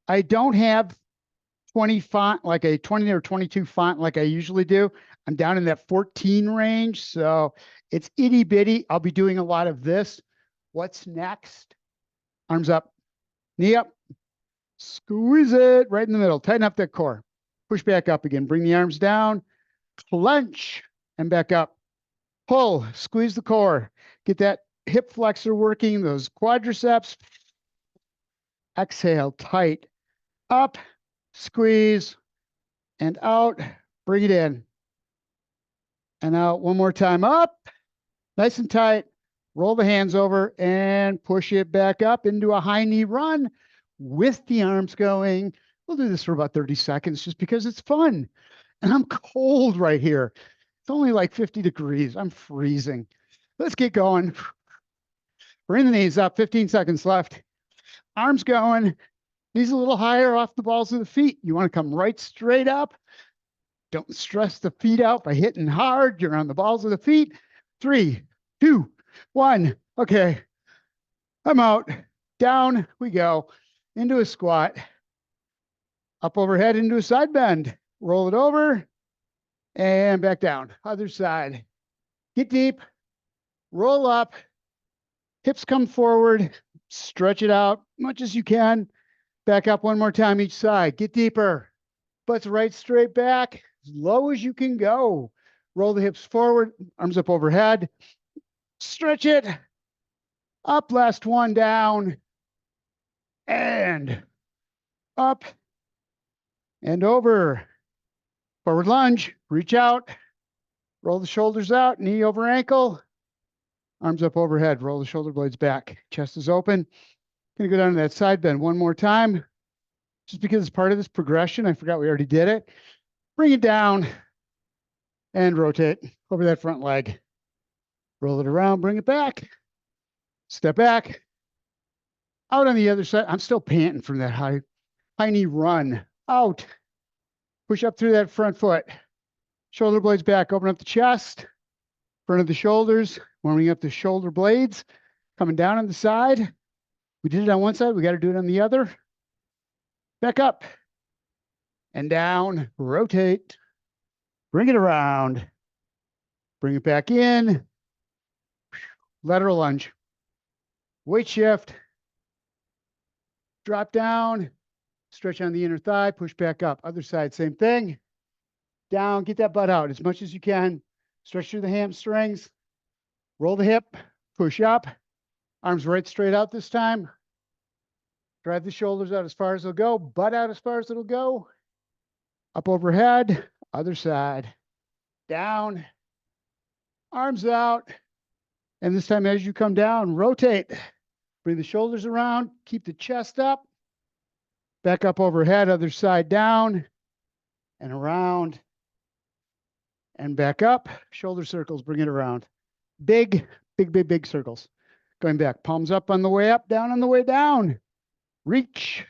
I don't have 20 font, like a 20 or 22 font like I usually do. I'm down in that 14 range. So it's itty bitty. I'll be doing a lot of this. What's next? Arms up, knee up, squeeze it right in the middle. Tighten up that core. Push back up again. Bring the arms down, clench, and back up. Pull, squeeze the core. Get that hip flexor working, those quadriceps. Exhale, tight. Up, squeeze, and out. Bring it in. And out one more time. Up, nice and tight. Roll the hands over and push it back up into a high knee run with the arms going. We'll do this for about 30 seconds just because it's fun. And I'm cold right here. It's only like 50 degrees. I'm freezing. Let's get going. Bring the knees up. 15 seconds left. Arms going. Knees a little higher off the balls of the feet. You want to come right straight up. Don't stress the feet out by hitting hard. You're on the balls of the feet. 3, 2, 1. Okay. I'm out. Down we go. Into a squat. Up overhead into a side bend. Roll it over. And back down. Other side. Get deep. Roll up. Hips come forward. Stretch it out much as you can. Back up one more time each side. Get deeper. Butts right straight back. As low as you can go. Roll the hips forward. Arms up overhead. Stretch it. Up. Last one. Down. And up. And over. Forward lunge. Reach out. Roll the shoulders out. Knee over ankle. Arms up overhead. Roll the shoulder blades back. Chest is open. Going to go down to that side bend one more time. Just because it's part of this progression. I forgot we already did it. Bring it down and rotate over that front leg. Roll it around. Bring it back. Step back. Out on the other side. I'm still panting from that high knee run. Out. Push up through that front foot. Shoulder blades back. Open up the chest. Front of the shoulders. Warming up the shoulder blades. Coming down on the side. We did it on one side. We got to do it on the other. Back up. And down. Rotate. Bring it around. Bring it back in. Lateral lunge. Weight shift. Drop down. Stretch on the inner thigh. Push back up. Other side, same thing. Down. Get that butt out as much as you can. Stretch through the hamstrings. Roll the hip. Push up. Arms right straight out this time. Drive the shoulders out as far as they'll go. Butt out as far as it'll go. Up overhead. Other side. Down. Arms out. And this time as you come down, rotate. Bring the shoulders around. Keep the chest up. Back up overhead. Other side down. And around. And back up. Shoulder circles. Bring it around. Big, big, big, big circles. Going back. Palms up on the way up. Down on the way down. Reach.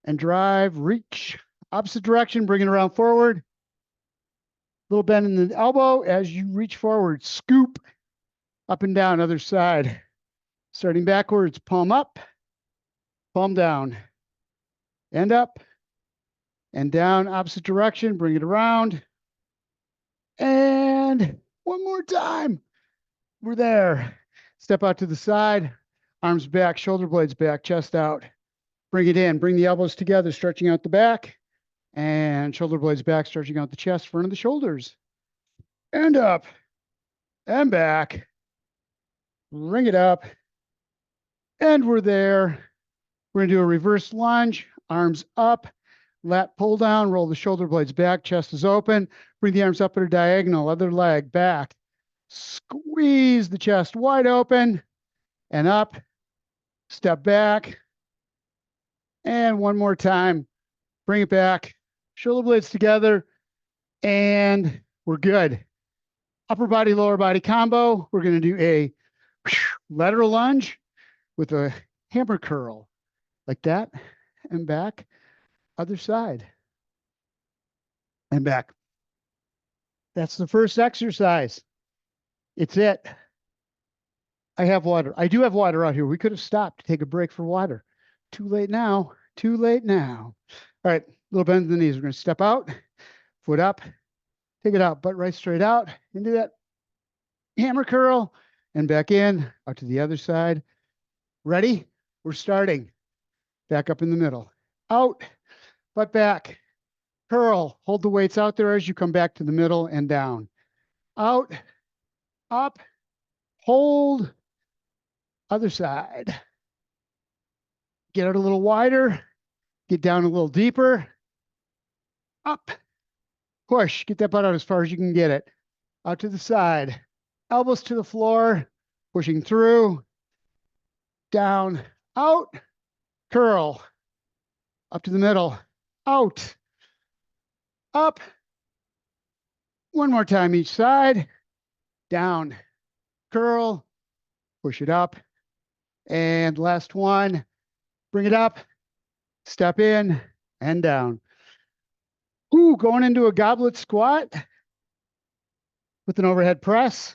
And drive. Reach. Opposite direction. Bring it around forward. Little bend in the elbow as you reach forward. Scoop. Up and down. Other side. Starting backwards. Palm up. Palm down. And up. And down. Opposite direction. Bring it around. And one more time. We're there. Step out to the side. Arms back. Shoulder blades back. Chest out. Bring it in. Bring the elbows together. Stretching out the back. And shoulder blades back. Stretching out the chest. Front of the shoulders. And up. And back. Bring it up. And we're there. We're going to do a reverse lunge. Arms up. Lat pull down. Roll the shoulder blades back. Chest is open. Bring the arms up at a diagonal. Other leg back. Squeeze the chest wide open. And up. Step back. And one more time. Bring it back. Shoulder blades together. And we're good. Upper body, lower body combo. We're going to do a lateral lunge with a hammer curl like that and back. Other side and back. That's the first exercise. It's it. I have water. I do have water out here. We could have stopped to take a break for water. Too late now. Too late now. All right, little bend in the knees. We're going to step out, foot up, take it out, butt right straight out into that hammer curl and back in, out to the other side. Ready? We're starting. Back up in the middle. Out, butt back, curl. Hold the weights out there as you come back to the middle and down. Out, up, hold, other side. Get out a little wider, get down a little deeper, up, push, get that butt out as far as you can get it. Out to the side, elbows to the floor, pushing through, down, out, curl, up to the middle, out, up, one more time each side, down, curl, push it up, and last one, bring it up, step in and down. Ooh, going into a goblet squat with an overhead press.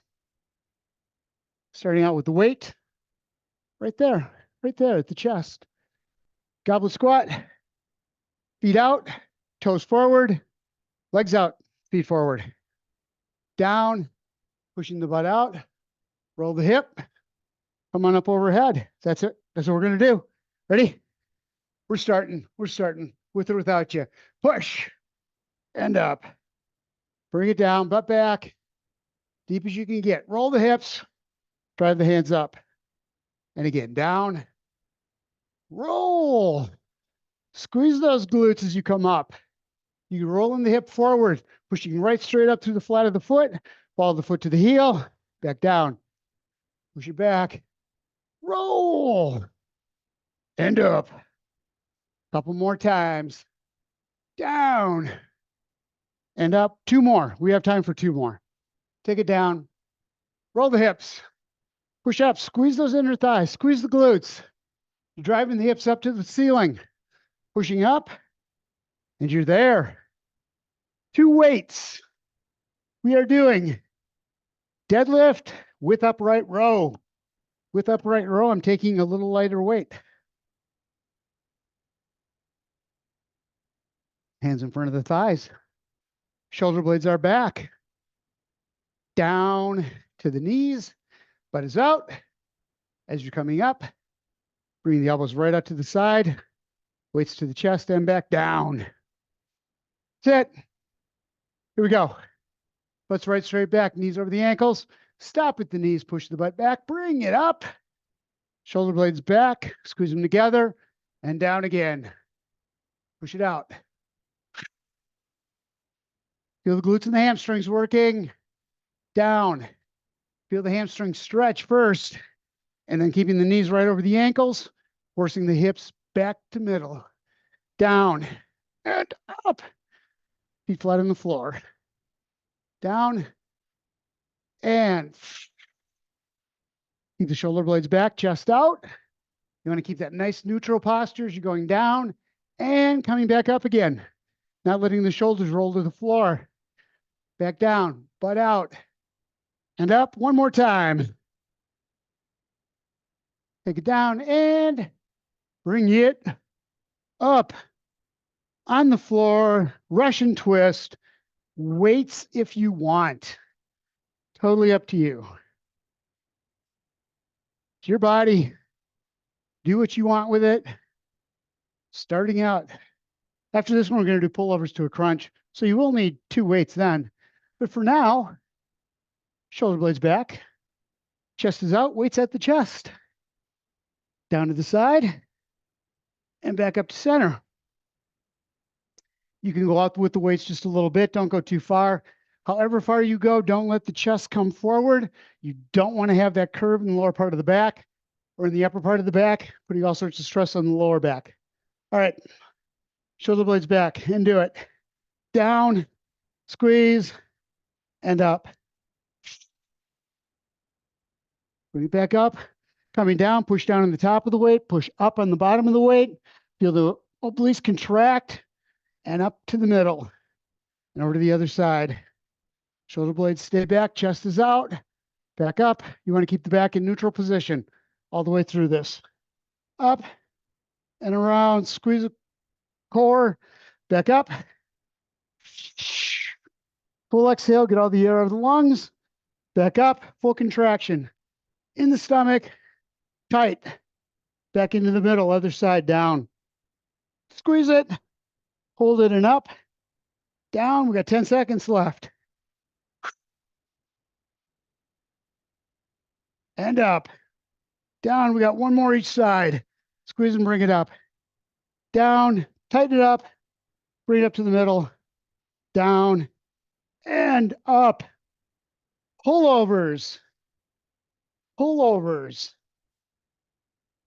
Starting out with the weight right there at the chest. Goblet squat, feet out, toes forward, legs out, feet forward. Down, pushing the butt out, roll the hip, come on up overhead. That's it. That's what we're going to do. Ready? We're starting with or without you. Push and up. Bring it down, butt back, deep as you can get. Roll the hips, drive the hands up. And again, down, roll. Squeeze those glutes as you come up. You rolling the hip forward, pushing right straight up through the flat of the foot, follow the foot to the heel, back down. Push it back, roll, and up. Couple more times. Down and up. Two more. We have time for two more. Take it down. Roll the hips. Push up. Squeeze those inner thighs. Squeeze the glutes. You're driving the hips up to the ceiling. Pushing up. And you're there. Two weights. We are doing deadlift with upright row. With upright row, I'm taking a little lighter weight. Hands in front of the thighs. Shoulder blades are back. Down to the knees. Butt is out. As you're coming up, bring the elbows right out to the side. Weights to the chest and back down. That's it. Here we go. Butts right straight back. Knees over the ankles. Stop at the knees. Push the butt back. Bring it up. Shoulder blades back. Squeeze them together. And down again. Push it out. Feel the glutes and the hamstrings working. Down. Feel the hamstrings stretch first. And then keeping the knees right over the ankles. Forcing the hips back to middle. Down. And up. Feet flat on the floor. Down. And keep the shoulder blades back, chest out. You want to keep that nice neutral posture as you're going down and coming back up again. Not letting the shoulders roll to the floor. Back down, butt out, and up one more time. Take it down and bring it up. On the floor, Russian twist, weights if you want. Totally up to you. It's your body. Do what you want with it. Starting out. After this one, we're going to do pullovers to a crunch. So you will need two weights then. But for now, shoulder blades back. Chest is out. Weights at the chest. Down to the side. And back up to center. You can go out with the weights just a little bit. Don't go too far. However far you go, don't let the chest come forward. You don't want to have that curve in the lower part of the back or in the upper part of the back, putting all sorts of stress on the lower back. All right. Shoulder blades back and do it. Down, squeeze, and up. Bring it back up. Coming down, push down on the top of the weight, push up on the bottom of the weight. Feel the obliques contract and up to the middle and over to the other side. Shoulder blades stay back, chest is out, back up. You want to keep the back in neutral position all the way through this. Up and around. Squeeze the core. Back up. Full exhale. Get all the air out of the lungs. Back up. Full contraction. In the stomach. Tight. Back into the middle. Other side. Down. Squeeze it. Hold it and up. Down. We got 10 seconds left. And up. Down. We got one more each side. Squeeze and bring it up. Down. Tighten it up. Bring it up to the middle. Down. And up. Pullovers. Pullovers.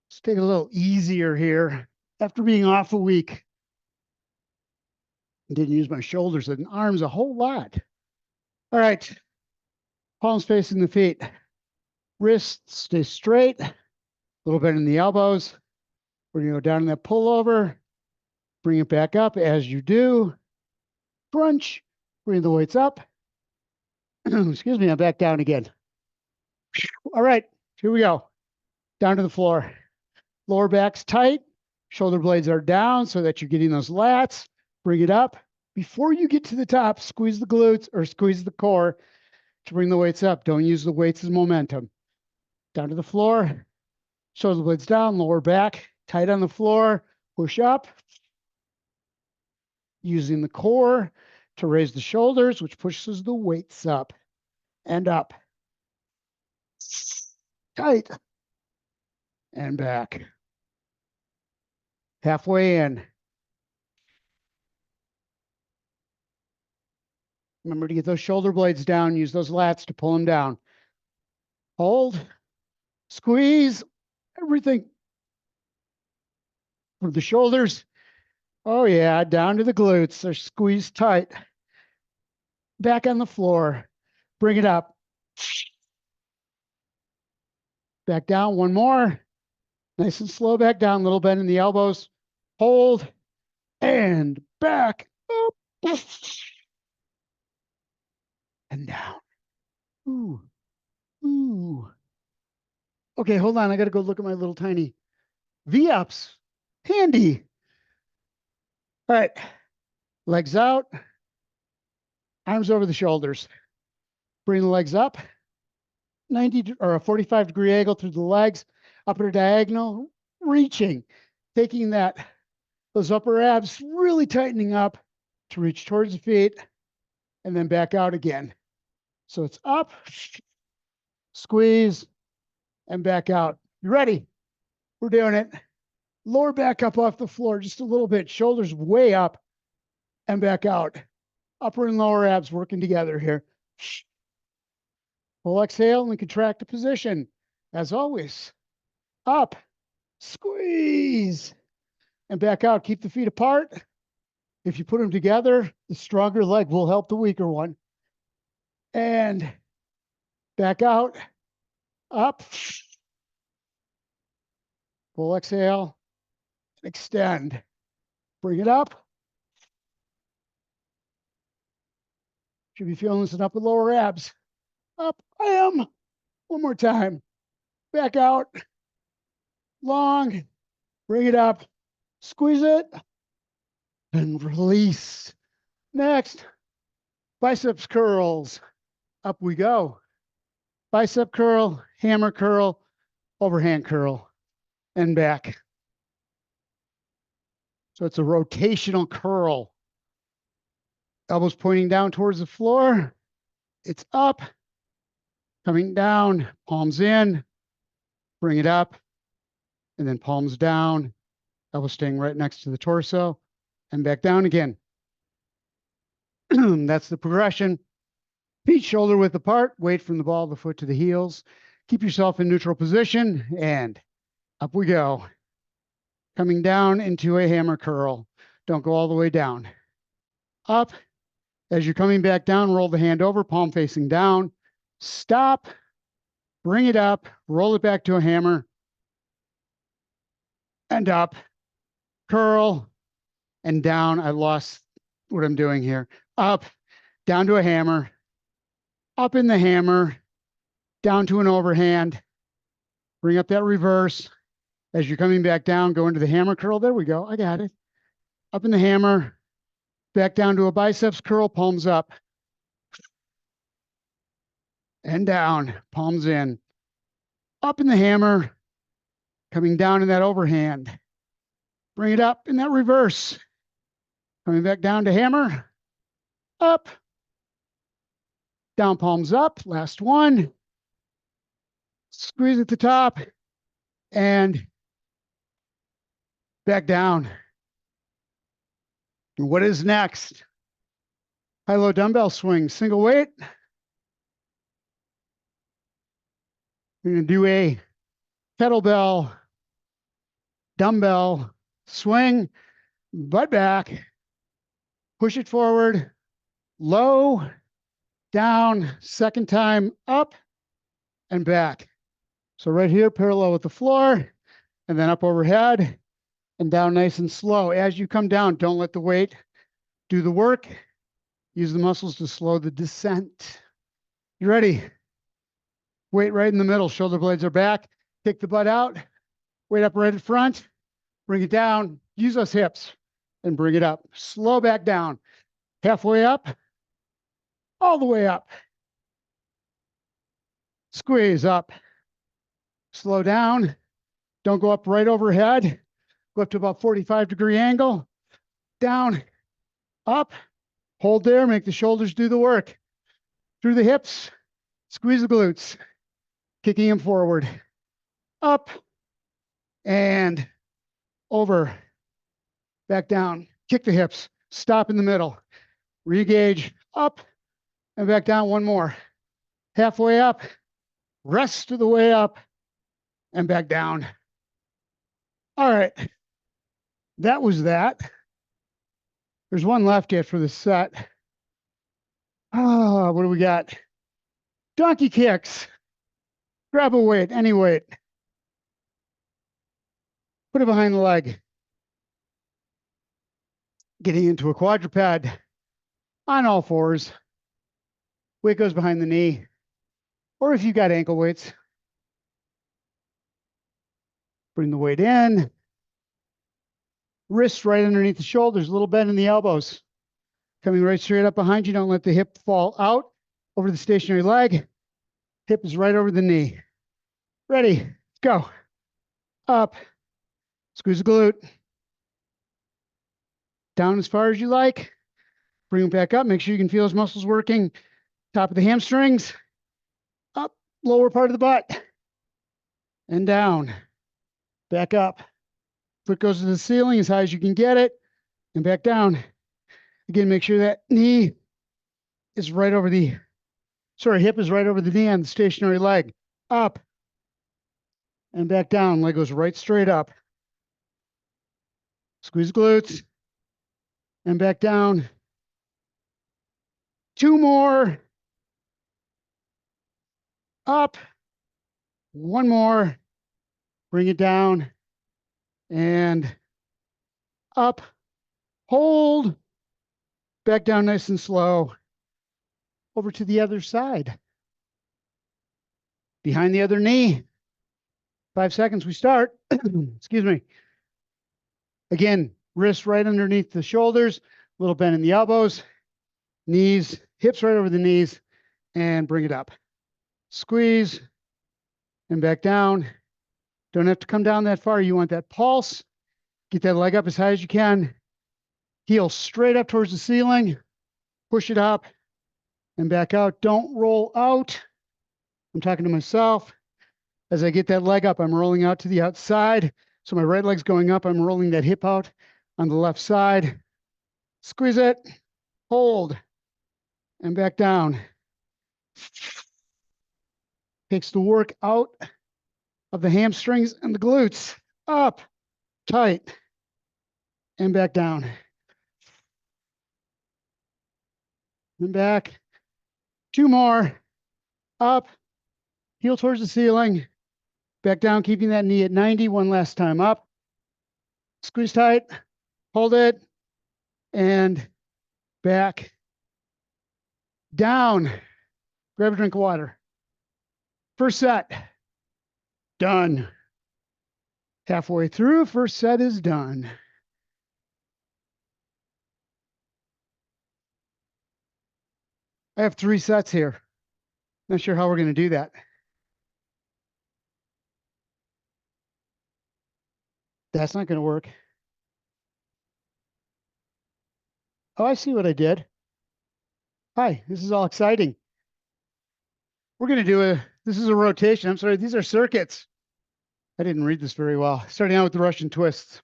Let's take it a little easier here. After being off a week, I didn't use my shoulders and arms a whole lot. All right. Palms facing the feet. Wrists stay straight. A little bit in the elbows. We're going to go down in that pullover. Bring it back up as you do. Crunch. Bring the weights up. Excuse me, I'm back down again. All right, here we go. Down to the floor. Lower back's tight. Shoulder blades are down so that you're getting those lats. Bring it up. Before you get to the top, squeeze the glutes or squeeze the core to bring the weights up. Don't use the weights as momentum. Down to the floor. Shoulder blades down, lower back, tight on the floor. Push up. Using the core to raise the shoulders, which pushes the weights up and up. Tight. And back. Halfway in. Remember to get those shoulder blades down. Use those lats to pull them down. Hold. Squeeze. Everything. For the shoulders. Oh, yeah. Down to the glutes. They're squeezed tight. Back on the floor. Bring it up. Back down. One more. Nice and slow back down. Little bend in the elbows. Hold. And back. Up. And down. Ooh. Ooh. Okay, hold on. I got to go look at my little tiny V-ups. Handy. All right. Legs out. Arms over the shoulders. Bring the legs up. 90 or a 45-degree angle through the legs. Upper diagonal. Reaching. Taking those upper abs, really tightening up to reach towards the feet. And then back out again. So it's up, squeeze, and back out. You ready? We're doing it. Lower back up off the floor just a little bit. Shoulders way up and back out. Upper and lower abs working together here. Full exhale and contract the position. As always, up, squeeze, and back out. Keep the feet apart. If you put them together, the stronger leg will help the weaker one. And back out, up. Full exhale, extend. Bring it up. Should be feeling this in upper lower abs. Up, I am. One more time. Back out. Long. Bring it up. Squeeze it. And release. Next, biceps curls. Up we go. Bicep curl, hammer curl, overhand curl, and back. So it's a rotational curl. Elbows pointing down towards the floor. It's up, coming down, palms in, bring it up, and then palms down, elbows staying right next to the torso, and back down again. That's the progression. Feet shoulder width apart, weight from the ball of the foot to the heels. Keep yourself in neutral position, and up we go. Coming down into a hammer curl. Don't go all the way down. Up. As you're coming back down, roll the hand over, palm facing down. Stop. Bring it up. Roll it back to a hammer. And up. Curl. And down. I lost what I'm doing here. Up. Down to a hammer. Up in the hammer, down to an overhand, bring up that reverse, As you're coming back down, go into the hammer curl. There we go. I got it. Up in the hammer, back down to a biceps curl, palms up. And down, palms in. Up in the hammer, coming down in that overhand. Bring it up in that reverse. Coming back down to hammer, up, down, palms up. Last one. Squeeze at the top and back down. And what is next? High-low dumbbell swing, single weight. We're going to do a kettlebell, dumbbell swing, butt back, push it forward, low, down, second time up and back. So right here, parallel with the floor, and then up overhead and down nice and slow. As you come down, don't let the weight do the work. Use the muscles to slow the descent. You ready? Weight right in the middle, shoulder blades are back. Kick the butt out, weight up right at front, bring it down, use those hips and bring it up. Slow back down, halfway up, all the way up. Squeeze up, slow down. Don't go up right overhead. Go up to about 45-degree angle, down, up, hold there, make the shoulders do the work. Through the hips, squeeze the glutes, kicking them forward, up, and over, back down, kick the hips, stop in the middle, re-engage, up, and back down one more. Halfway up, rest of the way up, and back down. All right, that was that. There's one left yet for the set. What do we got? Donkey kicks. Grab a weight, any weight. Put it behind the leg. Getting into a quadruped on all fours. Weight goes behind the knee. Or if you got ankle weights, bring the weight in. Wrists right underneath the shoulders, a little bend in the elbows. Coming right straight up behind you. Don't let the hip fall out over the stationary leg. Hip is right over the knee. Ready, let's go. Up, squeeze the glute. Down as far as you like. Bring it back up. Make sure you can feel those muscles working. Top of the hamstrings. Up, lower part of the butt. And down. Back up. Foot goes to the ceiling as high as you can get it. And back down. Again, make sure that knee is right over the, hip is right over the knee on the stationary leg. Up. And back down. Leg goes right straight up. Squeeze glutes. And back down. Two more. Up. One more. Bring it down. And up. Hold. Back down nice and slow. Over to the other side. Behind the other knee. 5 seconds, we start. Excuse me. Again, wrists right underneath the shoulders, a little bend in the elbows, knees, hips right over the knees, and bring it up. Squeeze and back down. Don't have to come down that far. You want that pulse. Get that leg up as high as you can. Heel straight up towards the ceiling. Push it up and back out. Don't roll out. I'm talking to myself. As I get that leg up, I'm rolling out to the outside. So my right leg's going up. I'm rolling that hip out on the left side. Squeeze it, hold, and back down. Takes the work out of the hamstrings and the glutes. Up, tight, and back down. And back. Two more. Up, heel towards the ceiling. Back down, keeping that knee at 90. One last time. Up. Squeeze tight. Hold it. And back. Down. Grab a drink of water. First set. Done. Halfway through, first set is done. I have 3 sets here. Not sure how we're going to do that. That's not going to work. Oh, I see what I did. Hi, this is all exciting. We're going to do this is a rotation. I'm sorry, these are circuits. I didn't read this very well. Starting out with the Russian twists.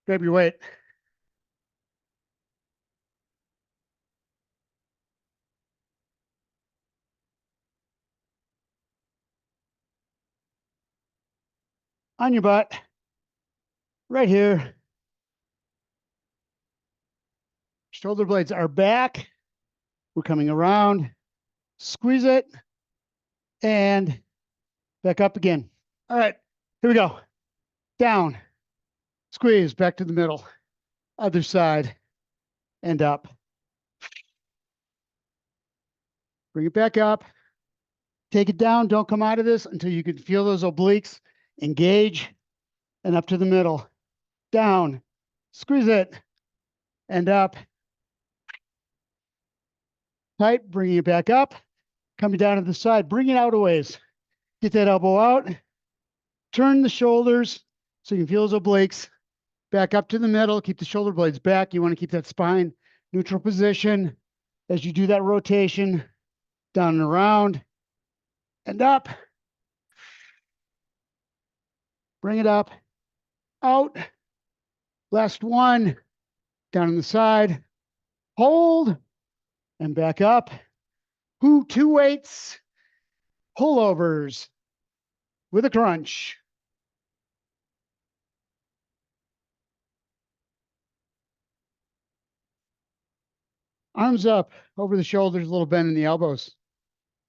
Grab your weight. On your butt. Right here. Shoulder blades are back. We're coming around. Squeeze it. And back up again. All right, here we go. Down. Squeeze, back to the middle. Other side. And up. Bring it back up. Take it down. Don't come out of this until you can feel those obliques engage. And up to the middle. Down. Squeeze it. And up. Tight. Bringing it back up. Coming down to the side. Bring it out a ways. Get that elbow out. Turn the shoulders so you can feel those obliques. Back up to the middle. Keep the shoulder blades back. You want to keep that spine neutral position as you do that rotation. Down and around. And up. Bring it up. Out. Last one. Down on the side. Hold. And back up. 2 weights. Pullovers with a crunch. Arms up over the shoulders, a little bend in the elbows.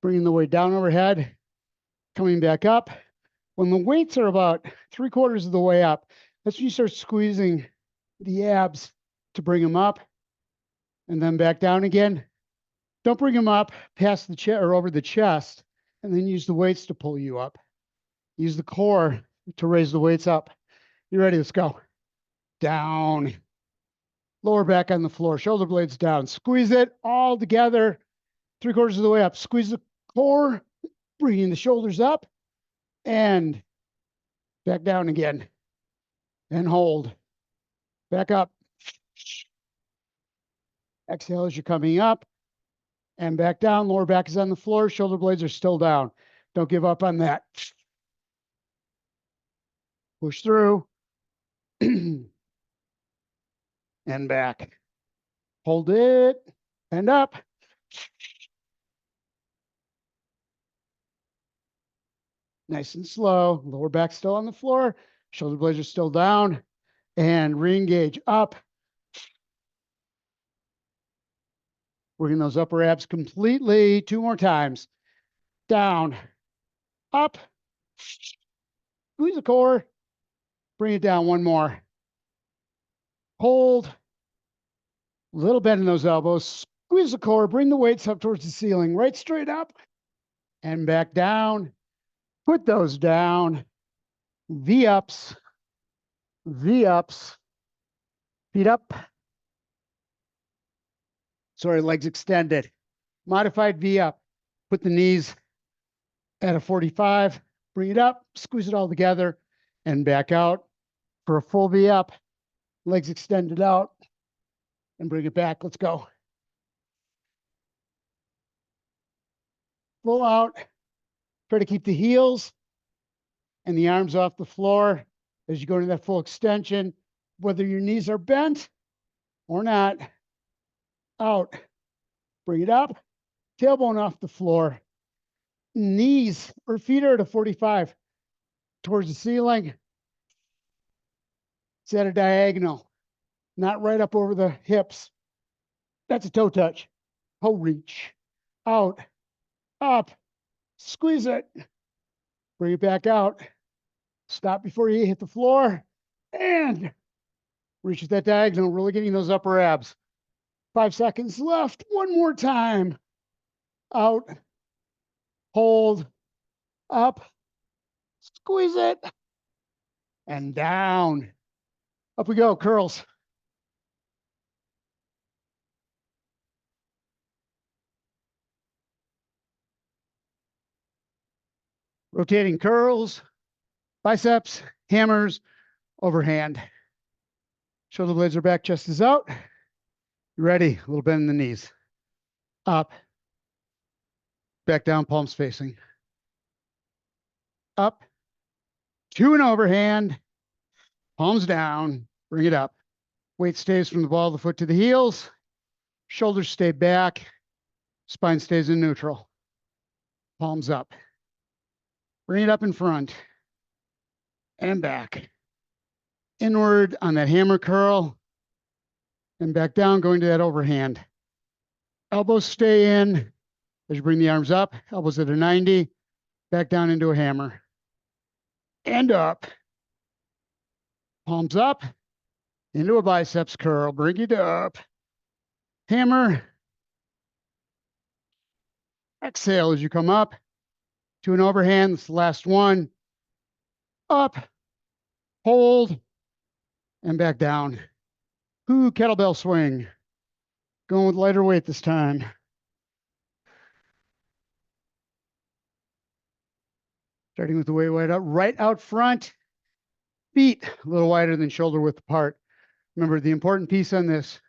Bringing the weight down overhead, coming back up. When the weights are about 3/4 of the way up, that's when you start squeezing the abs to bring them up and then back down again. Don't bring them up past the chest or over the chest and then use the weights to pull you up. Use the core to raise the weights up. You ready? Let's go. Down. Lower back on the floor, shoulder blades down. Squeeze it all together, 3/4 of the way up. Squeeze the core, bringing the shoulders up and back down again. And hold. Back up. Exhale as you're coming up and back down. Lower back is on the floor. Shoulder blades are still down. Don't give up on that. Push through. And back. Hold it and up. Nice and slow. Lower back still on the floor. Shoulder blades are still down. And re-engage up. Working those upper abs completely. 2 more times. Down. Up. Squeeze the core. Bring it down 1 more. Hold. Little bend in those elbows. Squeeze the core. Bring the weights up towards the ceiling. Right straight up. And back down. Put those down. V-ups. V-ups. Feet up. Sorry, legs extended. Modified V-up. Put the knees at a 45. Bring it up. Squeeze it all together. And back out for a full V-up. Legs extended out. And bring it back. Let's go. Full out. Try to keep the heels and the arms off the floor as you go into that full extension, whether your knees are bent or not. Out. Bring it up. Tailbone off the floor. Knees or feet are at a 45 towards the ceiling. It's at a diagonal, not right up over the hips. That's a toe touch. Toe reach. Out. Up. Squeeze it. Bring it back out. Stop before you hit the floor. And reach at that diagonal, really getting those upper abs. 5 seconds left. 1 more time. Out. Hold. Up. Squeeze it. and down. Up we go, curls. Rotating curls, biceps, hammers, overhand. Shoulder blades are back, chest is out. You ready? A little bend in the knees. Up. Back down, palms facing. Up. To an overhand. Palms down. Bring it up. Weight stays from the ball of the foot to the heels. Shoulders stay back. Spine stays in neutral. Palms up. Bring it up in front. And back. Inward on that hammer curl. And back down, going to that overhand. Elbows stay in as you bring the arms up. Elbows at a 90. Back down into a hammer. And up. Palms up. Into a biceps curl. Bring it up. Hammer. Exhale as you come up to an overhand. This is the last one. Up. Hold. And back down. Ooh, kettlebell swing. Going with lighter weight this time. Starting with the weight wide up, right out front. Feet a little wider than shoulder width apart. Remember the important piece on this.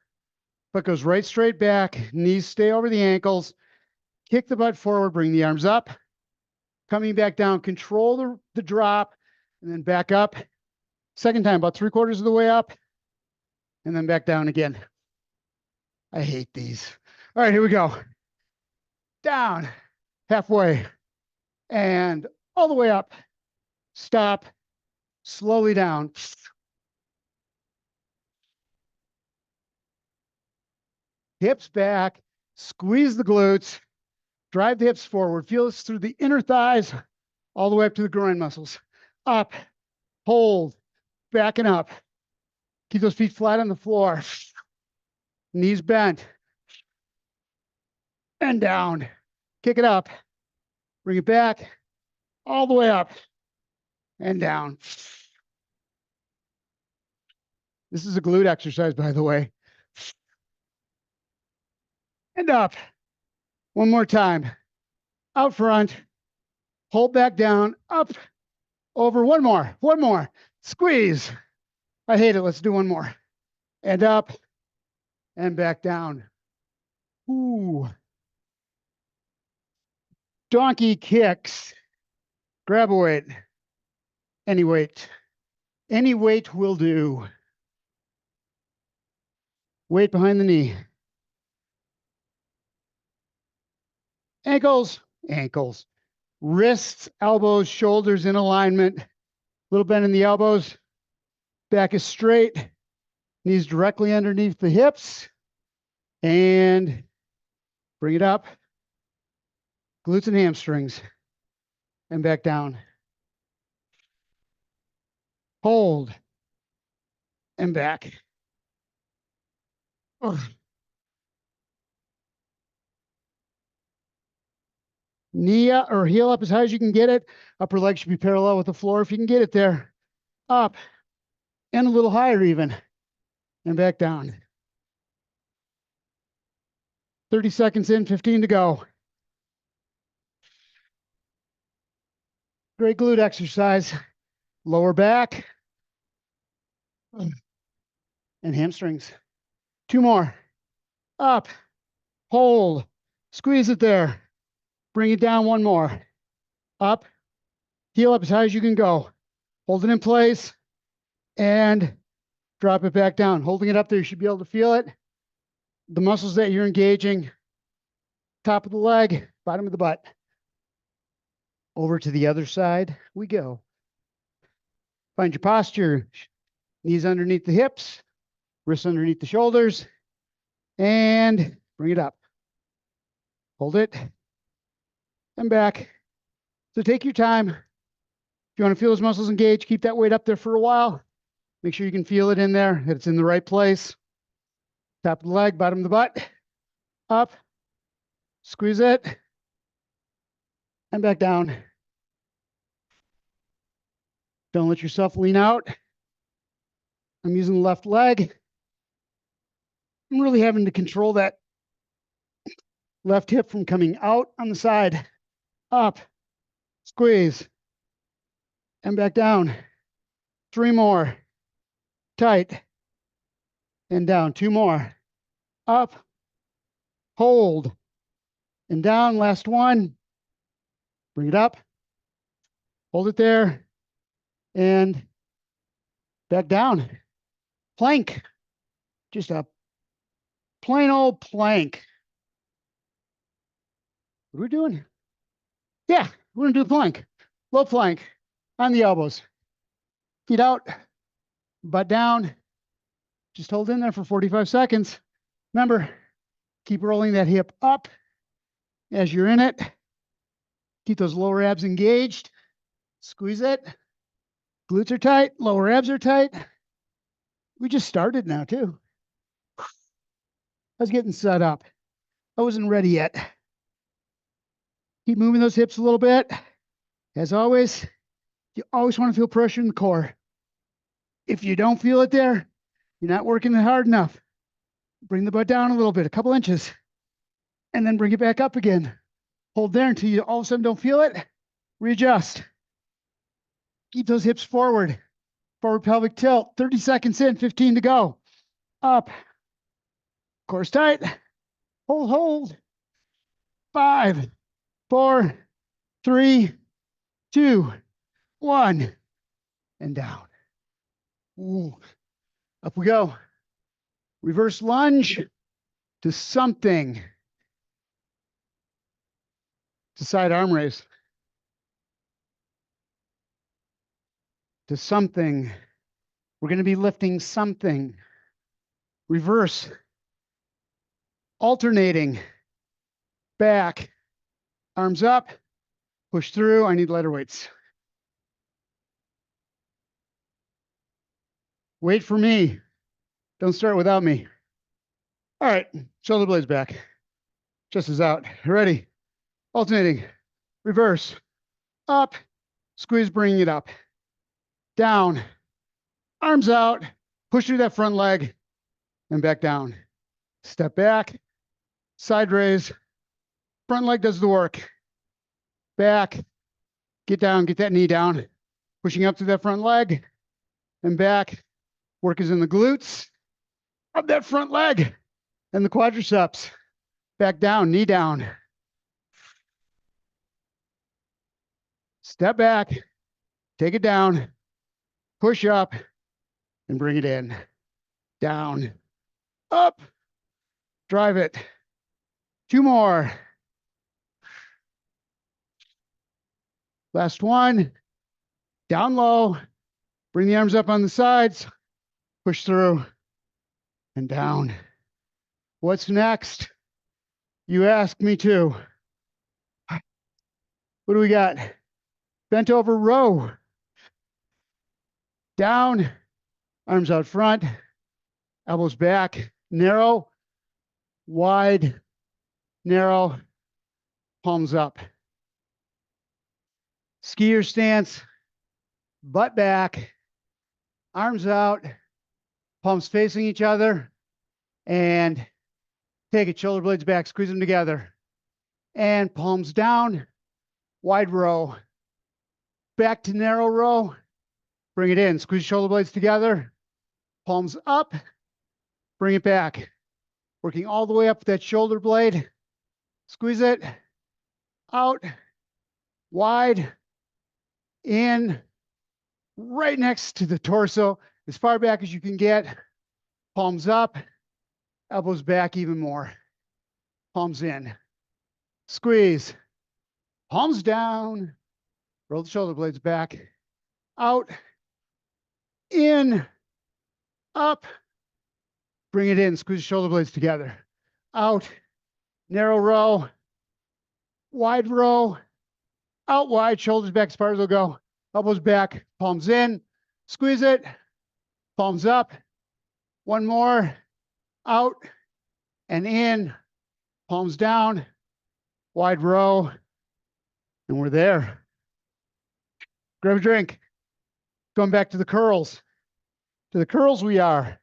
Foot goes right straight back. Knees stay over the ankles. Kick the butt forward. Bring the arms up. Coming back down. Control the drop. And then back up. Second time, about 3/4 of the way up. And then back down again. I hate these. All right, here we go. Down, halfway, and all the way up. Stop, slowly down. Hips back, squeeze the glutes, drive the hips forward. Feel this through the inner thighs, all the way up to the groin muscles. Up, hold, back and up. Keep those feet flat on the floor. Knees bent. And down. Kick it up. Bring it back. All the way up. And down. This is a glute exercise, by the way. And up. One more time. Out front. Hold back down. Up. Over. One more. One more. Squeeze. I hate it. Let's do one more. And up. And back down. Ooh. Donkey kicks. Grab a weight. Any weight. Any weight will do. Weight behind the knee. Ankles, ankles. Wrists, elbows, shoulders in alignment. Little bend in the elbows. Back is straight. Knees directly underneath the hips. And bring it up. Glutes and hamstrings. And back down. Hold. And back. Ugh. Knee or heel up as high as you can get it. Upper leg should be parallel with the floor if you can get it there. Up. And a little higher even. And back down. 30 seconds in, 15 to go. Great glute exercise. Lower back. And hamstrings. 2 more. Up. Hold. Squeeze it there. Bring it down 1 more. Up. Heel up as high as you can go. Hold it in place. And drop it back down. Holding it up there, you should be able to feel it. The muscles that you're engaging. Top of the leg, bottom of the butt. Over to the other side we go. Find your posture. Knees underneath the hips. Wrists underneath the shoulders. And bring it up. Hold it. And back. So take your time. If you want to feel those muscles engaged, keep that weight up there for a while. Make sure you can feel it in there, that it's in the right place. Top of the leg, bottom of the butt. Up. Squeeze it. And back down. Don't let yourself lean out. I'm using the left leg. I'm really having to control that left hip from coming out on the side. Up, squeeze, and back down. 3 more. Tight, and down. 2 more. Up, hold, and down. Last one. Bring it up. Hold it there, and back down. Plank. Just a plain old plank. What are we doing? Yeah, we're gonna do a plank. Low plank on the elbows. Feet out, butt down. Just hold in there for 45 seconds. Remember, keep rolling that hip up as you're in it. Keep those lower abs engaged. Squeeze it. Glutes are tight, lower abs are tight. We just started now too. I was getting set up. I wasn't ready yet. Keep moving those hips a little bit. As always, you always want to feel pressure in the core. If you don't feel it there, you're not working it hard enough. Bring the butt down a little bit, a couple inches, and then bring it back up again. Hold there until you all of a sudden don't feel it. Readjust. Keep those hips forward. Forward pelvic tilt. 30 seconds in, 15 to go. Up. Core tight. Hold, hold. 5, 4, 3, 2, 1. And down. Ooh. Up we go. Reverse lunge to something. To side arm raise. To something. We're going to be lifting something. Reverse. Alternating. Back. Arms up. Push through. I need lighter weights. Wait for me. Don't start without me. All right. Shoulder blades back. Chest is out. Ready. Alternating. Reverse. Up. Squeeze, bringing it up. Down. Arms out. Push through that front leg. And back down. Step back. Side raise. Front leg does the work. Back. Get down. Get that knee down. Pushing up through that front leg. And back. Work is in the glutes of that front leg and the quadriceps. Back down, knee down. Step back, take it down, push up, and bring it in. Down, up, drive it. 2 more. Last one. Down low, bring the arms up on the sides. Push through and down. What's next? You ask me too. What do we got? Bent over row. Down, arms out front, elbows back, narrow, wide, narrow, palms up. Skier stance, butt back, arms out, palms facing each other, and take it, shoulder blades back, squeeze them together. And palms down, wide row. Back to narrow row, bring it in, squeeze shoulder blades together, palms up, bring it back. Working all the way up that shoulder blade, squeeze it, out, wide, in, right next to the torso, as far back as you can get. Palms up, elbows back even more. Palms in. Squeeze. Palms down. Roll the shoulder blades back. Out. In. Up. Bring it in. Squeeze the shoulder blades together. Out. Narrow row. Wide row. Out wide. Shoulders back as far as they'll go. Elbows back. Palms in. Squeeze it. Palms up. 1 more. Out and in. Palms down. Wide row. And we're there. Grab a drink. Going back to the curls. To the curls we are.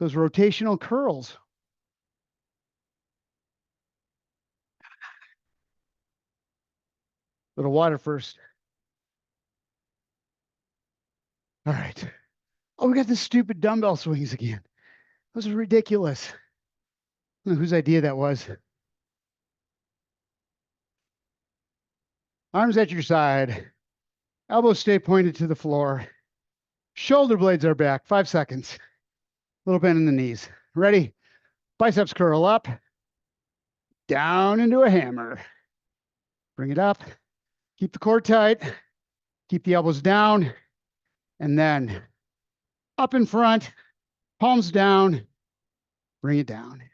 Those rotational curls. Little water first. All right. Oh, we got the stupid dumbbell swings again. Those are ridiculous. I don't know whose idea that was. Arms at your side. Elbows stay pointed to the floor. Shoulder blades are back. 5 seconds. Little bend in the knees. Ready? Biceps curl up. Down into a hammer. Bring it up. Keep the core tight. Keep the elbows down. And then up in front. Palms down. Bring it down.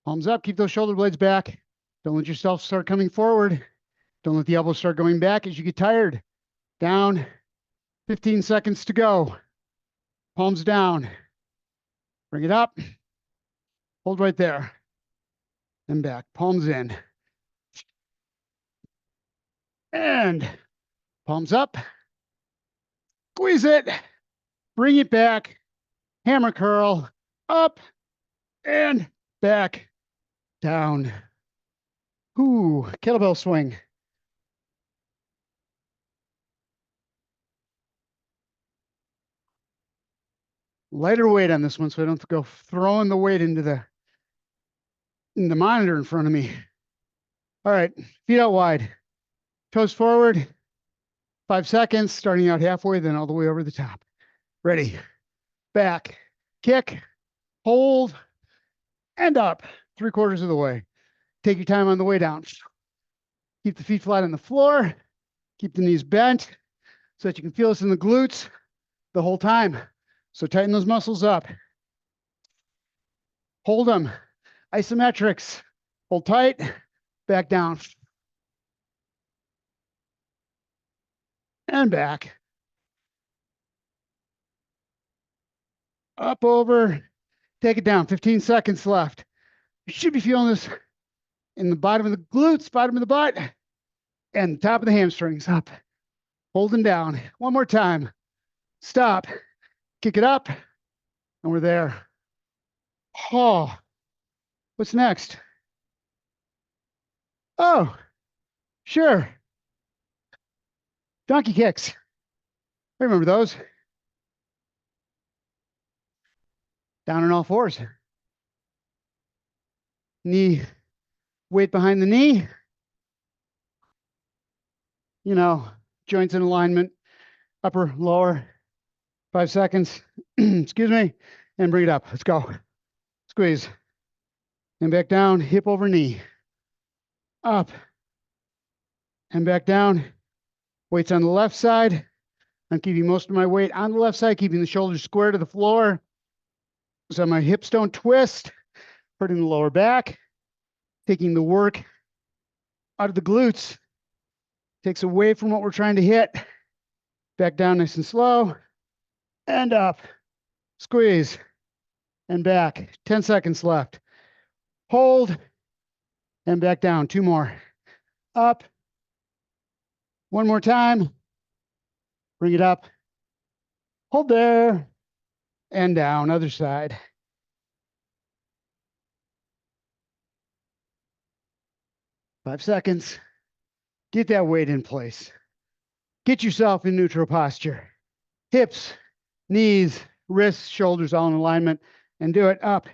Palms up. Keep those shoulder blades back. Don't let yourself start coming forward. Don't let the elbows start going back as you get tired. Down. 15 seconds to go. Palms down. Bring it up. Hold right there. And back. Palms in. And palms up. Squeeze it. Bring it back. Hammer curl. Up. And back. Down. Ooh, kettlebell swing. Lighter weight on this one so I don't have to go throwing the weight into the monitor in front of me. All right, feet out wide. Toes forward. 5 seconds, starting out halfway, then all the way over the top. Ready. Back. Kick. Hold. And up. 3/4 of the way. Take your time on the way down. Keep the feet flat on the floor. Keep the knees bent so that you can feel this in the glutes the whole time. So tighten those muscles up. Hold them. Isometrics. Hold tight. Back down. And back. Up, over. Take it down. 15 seconds left. You should be feeling this in the bottom of the glutes, bottom of the butt, and the top of the hamstrings. Up. Holding down. One more time. Stop. Kick it up. And we're there. Oh. What's next? Oh, sure. Donkey kicks. I remember those. Down on all fours. Knee, weight behind the knee. You know, joints in alignment, upper, lower. 5 seconds. Excuse me. And bring it up. Let's go. Squeeze. And back down, hip over knee. Up. And back down. Weights on the left side. I'm keeping most of my weight on the left side, keeping the shoulders square to the floor so my hips don't twist, hurting the lower back, taking the work out of the glutes, takes away from what we're trying to hit. Back down nice and slow, and up, squeeze, and back. 10 seconds left. Hold, and back down. 2 more. Up. 1 more time. Bring it up. Hold there. And down. Other side. Five seconds. Get that weight in place. Get yourself in neutral posture. Hips, knees, wrists, shoulders all in alignment. And do it up.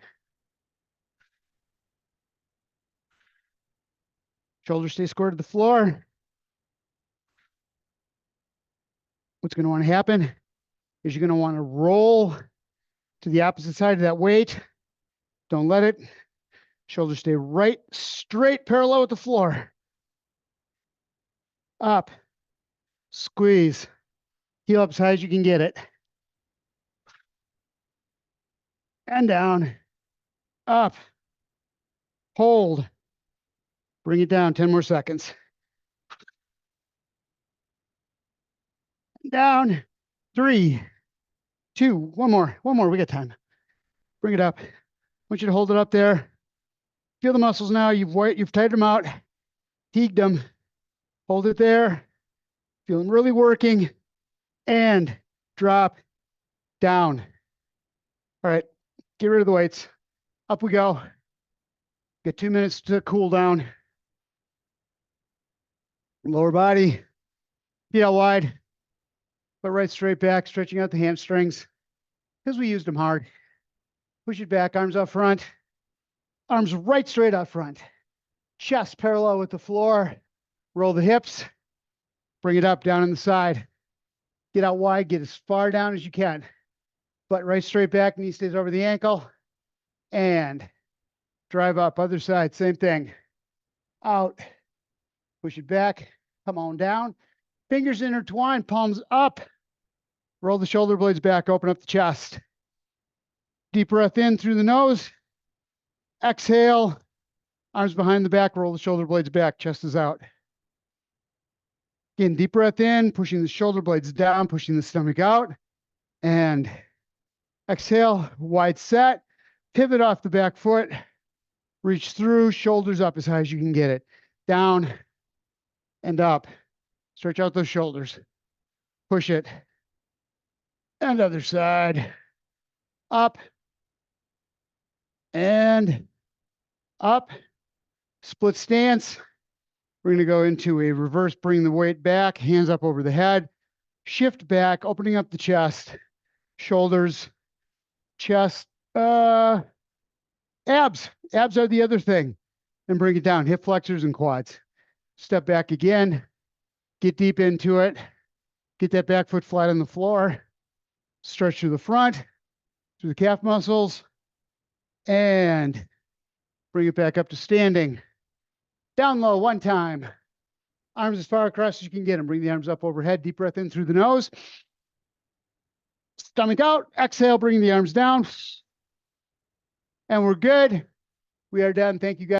Shoulders stay square to the floor. What's going to want to happen is you're going to want to roll to the opposite side of that weight. Don't let it. Shoulders stay right, straight, parallel with the floor. Up. Squeeze. Heel up as high as you can get it. And down. Up. Hold. Bring it down. 10 more seconds. Down. 3, 2, one more. We got time. Bring it up. I want you to hold it up there. Feel the muscles now. You've tightened them out. Fatigued them. Hold it there. Feel them really working. And drop down. All right, get rid of the weights. Up we go. Get 2 minutes to cool down. Lower body, feet out wide, but right straight back, stretching out the hamstrings because we used them hard. Push it back, arms up front, arms right straight up front. Chest parallel with the floor. Roll the hips, bring it up, down on the side. Get out wide, get as far down as you can. Butt right straight back, knee stays over the ankle. And drive up, other side, same thing. Out, push it back, come on down. Fingers intertwined, palms up. Roll the shoulder blades back, open up the chest. Deep breath in through the nose. Exhale, arms behind the back, roll the shoulder blades back, chest is out. Again, deep breath in, pushing the shoulder blades down, pushing the stomach out. And exhale, wide set. Pivot off the back foot. Reach through, shoulders up as high as you can get it. Down and up. Stretch out those shoulders. Push it. And other side. Up. And up. Split stance. We're going to go into a reverse, bring the weight back, hands up over the head, shift back, opening up the chest, shoulders, chest, abs. Abs are the other thing. And bring it down, hip flexors and quads. Step back again, get deep into it, get that back foot flat on the floor, stretch through the front, through the calf muscles, and bring it back up to standing. Down low one time. Arms as far across as you can get them. Bring the arms up overhead. Deep breath in through the nose. Stomach out. Exhale, bring the arms down. And we're good. We are done. Thank you, guys.